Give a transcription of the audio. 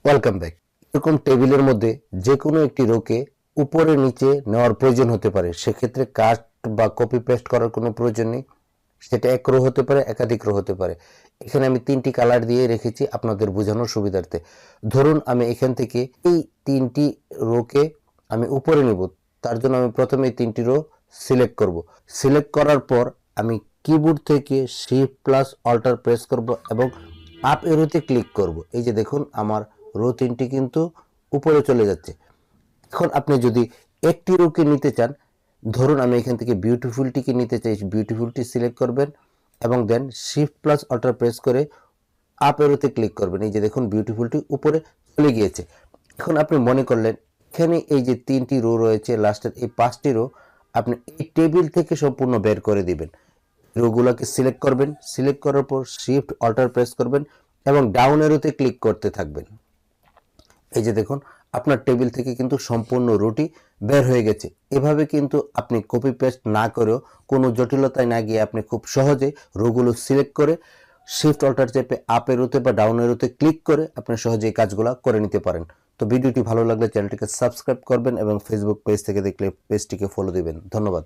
Welcome back. এরকম টেবিলের মধ্যে যে কোনো একটি রোকে উপরে নিচে নেওয়ার প্রয়োজন হতে পারে, সেক্ষেত্রে কাট বা কপি পেস্ট করার কোনো প্রয়োজন নেই। সেটা এক রো হতে পারে, একাধিক রো হতে পারে। এখানে আমি 3টি কালার দিয়ে রেখেছি আপনাদের বোঝানোর সুবিধার্থে। ধরুন আমি এখান থেকে এই 3টি রোকে আমি উপরে নিব, তার জন্য আমি প্রথমে এই 3টি রো সিলেক্ট করব। সিলেক্ট করার পর আমি কিবোর্ড থেকে শিফট প্লাস অল্টার প্রেস করব এবং আপ এরোতে ক্লিক করব। এই যে দেখুন আমার রো 3টি কিন্তু উপরে চলে যাচ্ছে। এখন আপনি যদি একটি রোকে নিতে চান, ধরুন আমি এখান থেকে বিউটিফুলটিকে নিতে চাই, বিউটিফুলটি সিলেক্ট করবেন এবং দেন শিফট প্লাস অল্টার প্রেস করে আপ এরোতে ক্লিক করবেন। এই যে দেখুন বিউটিফুলটি উপরে চলে গিয়েছে। এখন আপনি মনে করলেন এখানে এই যে 3টি রো রয়েছে, লাস্টের এই 5টি রো আপনি এই টেবিল থেকে সম্পূর্ণ বের করে দিবেন। রোগুলোকে সিলেক্ট করবেন, সিলেক্ট করার পর শিফট অল্টার প্রেস করবেন এবং ডাউন এরোতে ক্লিক করতে থাকবেন। এই যে দেখুন আপনার টেবিল থেকে কিন্তু সম্পূর্ণ রোটি বের হয়ে গেছে। এভাবে কিন্তু আপনি কপি পেস্ট না করেও কোনো জটিলতায় না গিয়ে আপনি খুব সহজে রোগুলো সিলেক্ট করে শিফট অল্টার চেপে আপ এরোতে বা ডাউন এরোতে ক্লিক করে আপনি সহজে এই কাজগুলো করে নিতে পারেন। তো ভিডিওটি ভালো লাগলে চ্যানেলটিকে সাবস্ক্রাইব করবেন এবং ফেসবুক পেজ থেকে দেখলে পেজটিকে ফলো দিবেন। ধন্যবাদ।